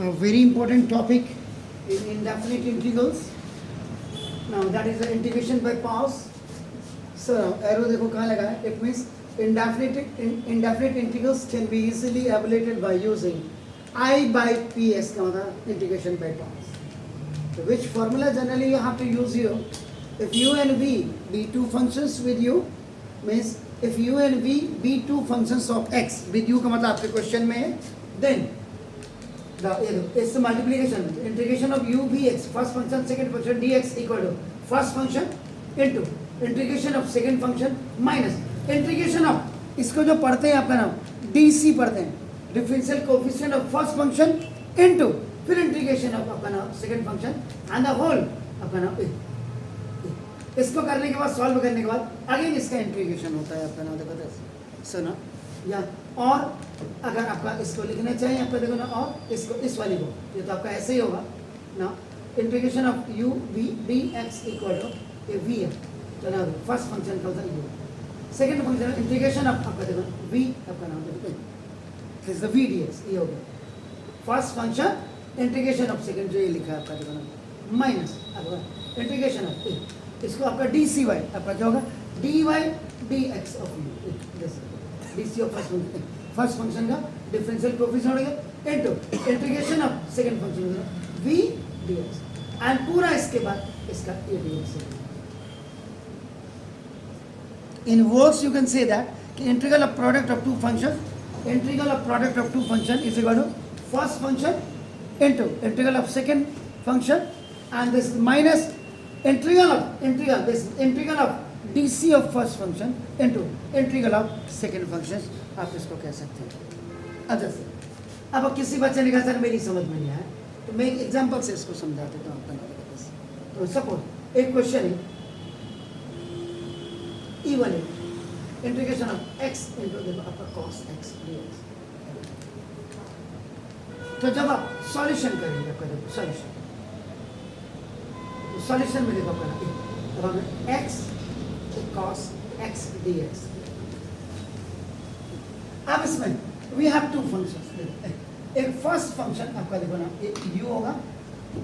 a very important topic in indefinite integrals. Now that is the integration by powers. So arrow देखो कहाँ लगा है? It means indefinite integrals can be easily evaluated by using I by PS का मतलब integration by powers. So which formula generally you have to use here? If u and v be two functions with u, means if u and v be two functions of x with u का मतलब आपके question में है, then it's the multiplication integration of u vx first function second function dx equal to first function into integration of second function minus integration of इसको जो पढ़ते हैं आपका नाम dc पढ़ते हैं differential coefficient of first function into फिर integration of आपका नाम second function and the whole आपका नाम इसको करने के बाद सॉल्व करने के बाद अगेन इसका इंटीग्रेशन होता है आपका नाम देखो सुनो या और अगर आपका इसको लिखना चाहिए आपका देखो ना और इसको इस वाली को ये तो आपका ऐसे ही होगा ना integration of u v dx equal to v है तो ना फर्स्ट फंक्शन का होता है u second function integration of आपका देखो v आपका नाम देखो दिस द v dx ये हो गया first function integration of second जो ये लिखा है आपका देखो ना माइनस आपका इंटीग्रेशन ऑफ इसको आपका dy आपका क्या होगा dy dx of u this dc of first function का डिफरेंशियल कोएफिशिएंट हो गया into integration of second function का v dx एंड पूरा इसके बाद इसका ये dx है in words you can say that integral of product of two function is equal to first function into integral of second function and this minus integral of dc of first function into integral of second function आप इसको कह सकते हैं अच्छा sir अब किसी बच्चे ने कहा सर मेरी समझ में नहीं आया तो मैं एक एग्जांपल से इसको समझा देता हूँ आपका तो सपोज एक क्वेश्चन है even integration of x into the upper cos x dx तो जब आप सॉल्यूशन करेंगे आपका देखो सॉल्यूशन में देखो अपना x cos x dx अब इसमें वी हैव टू फंक्शंस एक फर्स्ट फंक्शन आपका देखो ना ये u होगा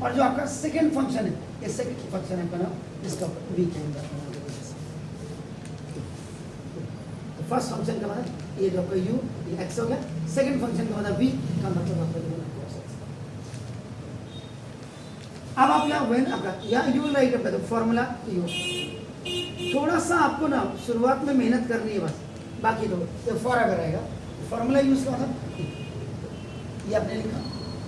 और जो आपका सेकंड फंक्शन है ये सेकंड फंक्शन है ना इसका v कहेंगे फर्स्ट फंक्शन का मतलब ये जो आपका u ये x हो गया सेकंड फंक्शन का मतलब v का मतलब आपका जो है cos x अब आप यहाँ व्हेन आपका यहाँ u राइट आपका तो फॉर्मूला u थोड़ा सा आपको ना शुरुआत में मेहनत करनी है बस बाकी तो ये फॉर अगर आएगा फॉर्मूला यूज का मतलब ये आपने लिखा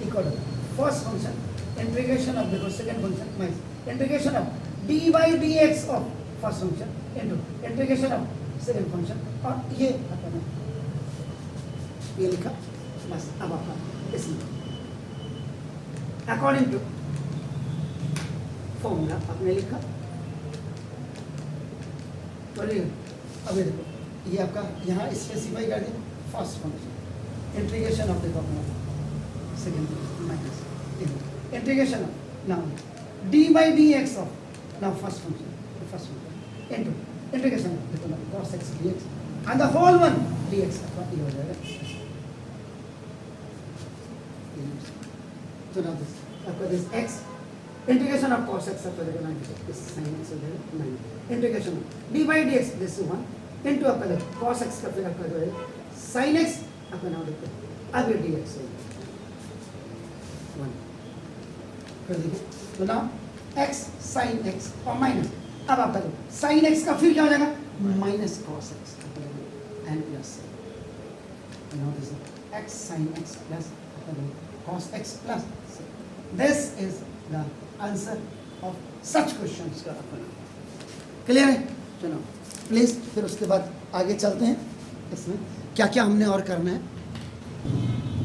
equal to first function integration of देखो second function minus integration of dy dx of first function into integration of second function और ये आपने ये लिखा बस अब आपका इसमें अकॉर्डिंग टू फॉर्मूला आपने लिखा बोलिए अभी देखो ये आपका यहाँ स्पेसिफाई कर दिया फर्स्ट फंक्शन इंटीग्रेशन ऑफ देखो अपना second minus integration of now dy dx of now first function into integration of देखो ना cos x dx and the whole one dx आपका ये हो जाएगा तो नाउ दिस आपका this x integration of cos x आपका देखो ना इस sin x हो जाएगा minus integration of dy dx this one into आपका cos x का फिर आपका जो है sin x आपका नाम देखो अब ये dx है वन कर दीजिए तो नाउ x sin x और माइनस अब आपका जो sin x का फिर क्या हो जाएगा minus cos x and plus you know this x sin x plus cos x plus this is the answer of such questions का क्लियर है चलो प्लीज फिर उसके बाद आगे चलते हैं इसमें क्या क्या हमने और करना है